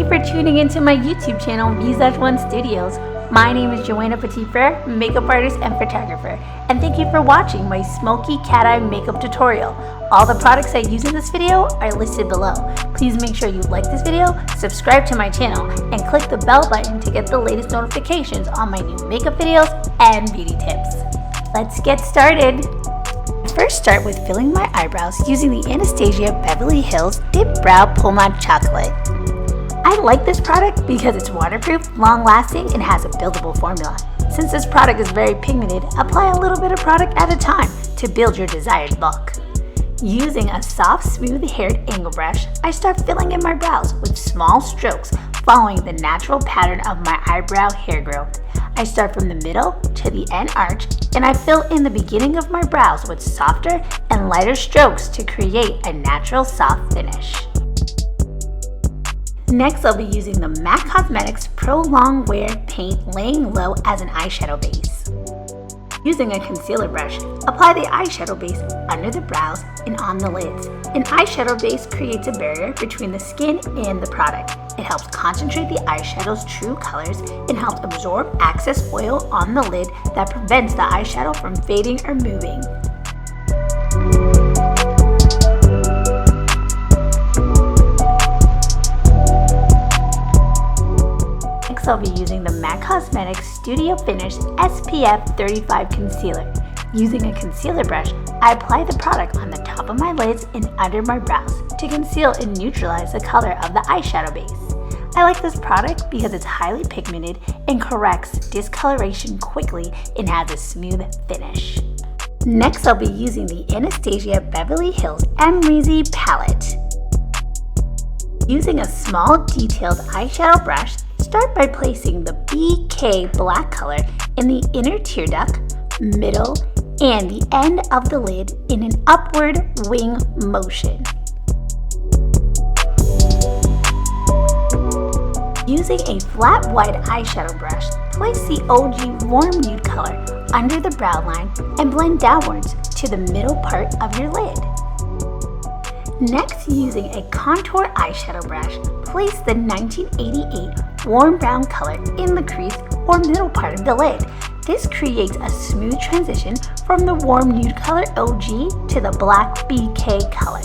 you for tuning into my YouTube channel, Visage1 Studios. My name is Joanna Petitfrere, makeup artist and photographer, and thank you for watching my Smokey cat eye makeup tutorial. All the products I use in this video are listed below. Please make sure you like this video, subscribe to my channel, and click the bell button to get the latest notifications on my new makeup videos and beauty tips. Let's get started. First, start with filling my eyebrows using the Anastasia Beverly Hills Dip Brow Pomade Chocolate. I like this product because it's waterproof, long-lasting, and has a buildable formula. Since this product is very pigmented, apply a little bit of product at a time to build your desired look. Using a soft, smooth-haired angle brush, I start filling in my brows with small strokes following the natural pattern of my eyebrow hair growth. I start from the middle to the end arch, and I fill in the beginning of my brows with softer and lighter strokes to create a natural soft finish. Next, I'll be using the MAC Cosmetics Pro Long Wear Paint Laying Low as an eyeshadow base. Using a concealer brush, apply the eyeshadow base under the brows and on the lids. An eyeshadow base creates a barrier between the skin and the product. It helps concentrate the eyeshadow's true colors and helps absorb excess oil on the lid that prevents the eyeshadow from fading or moving. Next, I'll be using the MAC Cosmetics Studio Finish SPF 35 Concealer. Using a concealer brush, I apply the product on the top of my lids and under my brows to conceal and neutralize the color of the eyeshadow base. I like this product because it's highly pigmented and corrects discoloration quickly and has a smooth finish. Next, I'll be using the Anastasia Beverly Hills Amrezy palette. Using a small detailed eyeshadow brush, start by placing the BK black color in the inner tear duct, middle, and the end of the lid in an upward wing motion. Using a flat white eyeshadow brush, place the OG warm nude color under the brow line and blend downwards to the middle part of your lid. Next, using a contour eyeshadow brush, place the 1988 warm brown color in the crease or middle part of the lid. This creates a smooth transition from the warm nude color OG to the black BK color.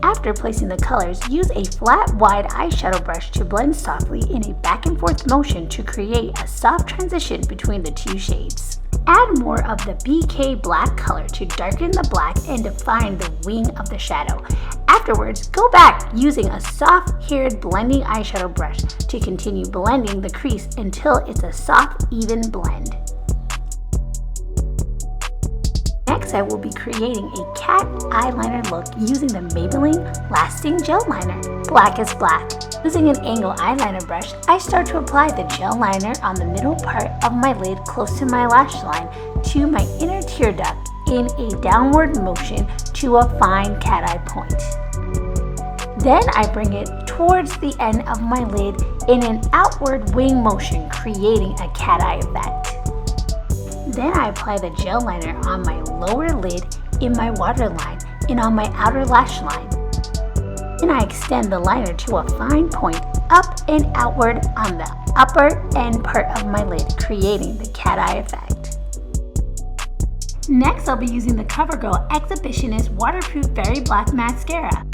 After placing the colors, use a flat wide eyeshadow brush to blend softly in a back and forth motion to create a soft transition between the two shades. Add more of the BK black color to darken the black and define the wing of the shadow. Afterwards, go back using a soft-haired blending eyeshadow brush to continue blending the crease until it's a soft, even blend. Next, I will be creating a cat eyeliner look using the Maybelline Lasting Gel Liner, Blackest Black. Using an angle eyeliner brush, I start to apply the gel liner on the middle part of my lid close to my lash line to my inner tear duct in a downward motion to a fine cat eye point. Then I bring it towards the end of my lid in an outward wing motion, creating a cat eye effect. Then I apply the gel liner on my lower lid in my waterline and on my outer lash line. Then I extend the liner to a fine point up and outward on the upper end part of my lid, creating the cat eye effect. Next, I'll be using the CoverGirl Exhibitionist Waterproof Berry Black Mascara.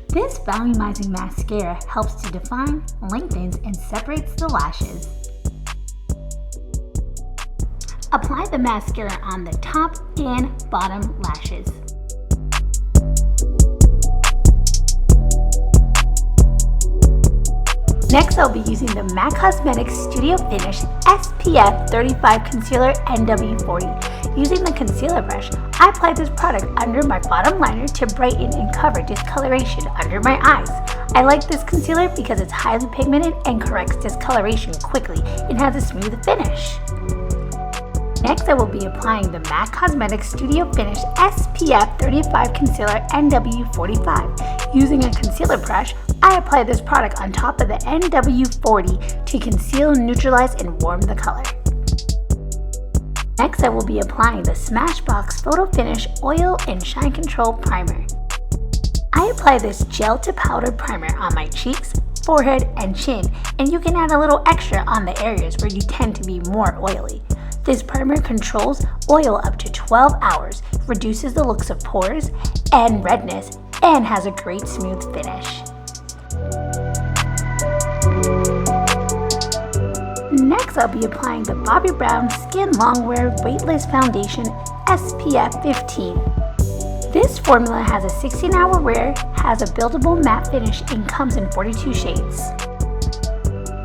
This volumizing mascara helps to define, lengthens, and separates the lashes. Apply the mascara on the top and bottom lashes. Next, I'll be using the MAC Cosmetics Studio Finish SPF 35 Concealer NW40. Using the concealer brush, I apply this product under my bottom liner to brighten and cover discoloration under my eyes. I like this concealer because it's highly pigmented and corrects discoloration quickly and has a smooth finish. Next, I will be applying the MAC Cosmetics Studio Finish SPF 35 Concealer NW45. Using a concealer brush, I apply this product on top of the NW40 to conceal, neutralize, and warm the color. Next, I will be applying the Smashbox Photo Finish Oil and Shine Control Primer. I apply apply this gel to powder primer on my cheeks, forehead, and chin, and you can add a little extra on the areas where you tend to be more oily. This primer controls oil up to 12 hours, reduces the looks of pores and redness, and has a great smooth finish. Next, I'll be applying the Bobbi Brown Skin Longwear Weightless Foundation SPF 15. This formula has a 16-hour wear, has a buildable matte finish, and comes in 42 shades.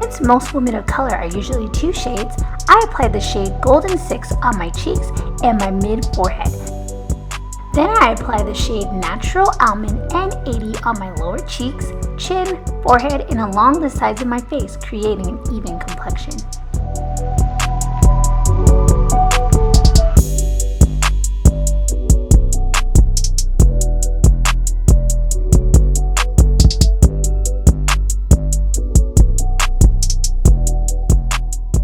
Since most women of color are usually 2 shades, I apply the shade Golden 6 on my cheeks and my mid-forehead. Then I apply the shade Natural Almond N80 on my lower cheeks, chin, forehead, and along the sides of my face, creating an even complexion.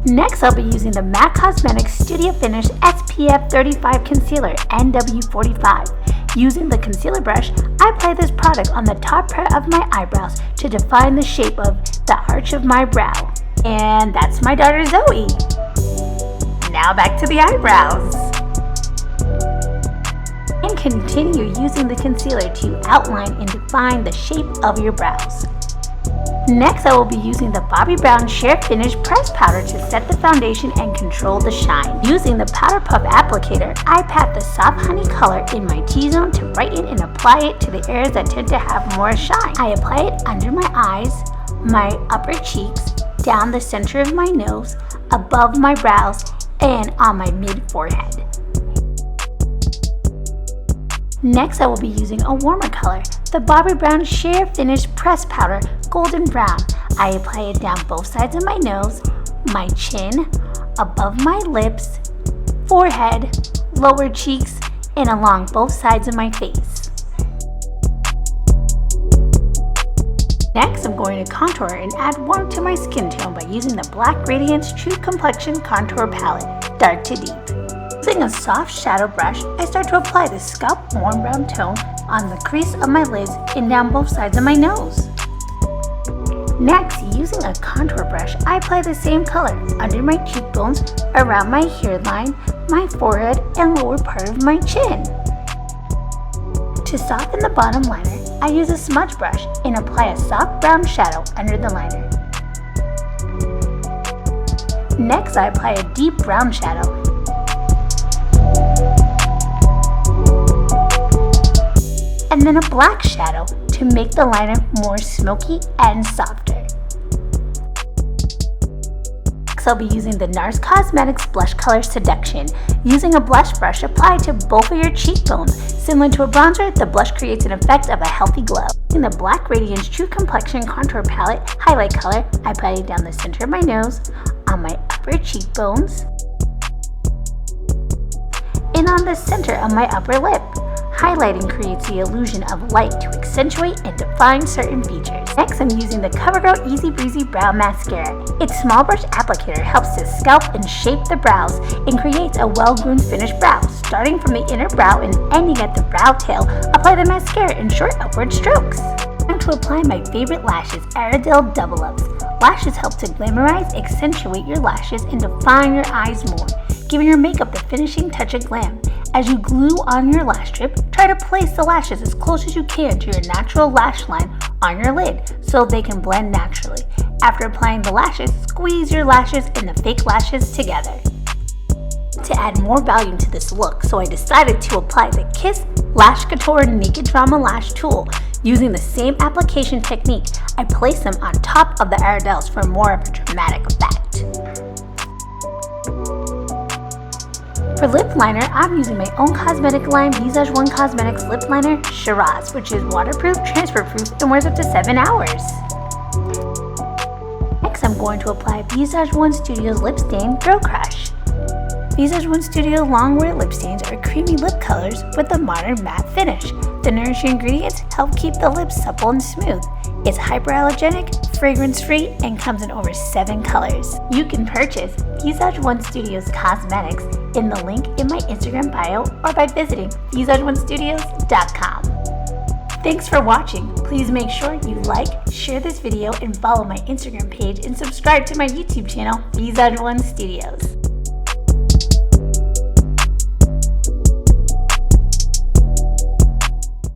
Next, I'll be using the MAC Cosmetics Studio Finish SPF 35 Concealer NW45. Using the concealer brush, I apply this product on the top part of my eyebrows to define the shape of the arch of my brow. And that's my daughter Zoe. Now back to the eyebrows. And continue using the concealer to outline and define the shape of your brows. Next, I will be using the Bobbi Brown Sheer Finish Press Powder to set the foundation and control the shine. Using the Powder Puff Applicator, I pat the soft honey color in my T-zone to brighten and apply it to the areas that tend to have more shine. I apply it under my eyes, my upper cheeks, down the center of my nose, above my brows, and on my mid-forehead. Next, I will be using a warmer color, the Bobbi Brown Sheer Finish Press Powder Golden Brown. I apply it down both sides of my nose, my chin, above my lips, forehead, lower cheeks, and along both sides of my face. Next, I'm going to contour and add warmth to my skin tone by using the Black Radiance True Complexion Contour Palette, dark to deep. Using a soft shadow brush, I start to apply the scalp warm brown tone on the crease of my lids and down both sides of my nose. Next, using a contour brush, I apply the same color under my cheekbones, around my hairline, my forehead, and lower part of my chin. To soften the bottom liner, I use a smudge brush and apply a soft brown shadow under the liner. Next, I apply a deep brown shadow and then a black shadow to make the liner more smoky and softer. Next, I'll be using the NARS Cosmetics Blush Color Seduction. Using a blush brush applied to both of your cheekbones. Similar to a bronzer, the blush creates an effect of a healthy glow. Using the Black Radiance True Complexion Contour Palette highlight color, I apply it down the center of my nose, on my upper cheekbones, and on the center of my upper lip. Highlighting creates the illusion of light to accentuate and define certain features. Next, I'm using the CoverGirl Easy Breezy Brow Mascara. Its small brush applicator helps to sculpt and shape the brows and creates a well-groomed finished brow. Starting from the inner brow and ending at the brow tail, apply the mascara in short upward strokes. Time to apply my favorite lashes, Ardell Double Ups. Lashes help to glamorize, accentuate your lashes, and define your eyes more, giving your makeup the finishing touch of glam. As you glue on your lash strip, try to place the lashes as close as you can to your natural lash line on your lid so they can blend naturally. After applying the lashes, squeeze your lashes and the fake lashes together. To add more volume to this look, so I decided to apply the Kiss Lash Couture Naked Drama Lash Tool. Using the same application technique, I place them on top of the Ardells for more of a dramatic effect. For lip liner, I'm using my own cosmetic line Visage One Cosmetics Lip Liner Shiraz, which is waterproof, transfer-proof, and wears up to 7 hours. Next, I'm going to apply Visage One Studio's Lip Stain Girl Crush. Visage One Studio long-wear lip stains are creamy lip colors with a modern matte finish. The nourishing ingredients help keep the lips supple and smooth. It's hyperallergenic, fragrance-free, and comes in over 7 colors. You can purchase Visage One Studio's cosmetics in the link in my Instagram bio or by visiting visageonestudios.com. Thanks for watching. Please make sure you like, share this video, and follow my Instagram page and subscribe to my YouTube channel, Visage One Studios.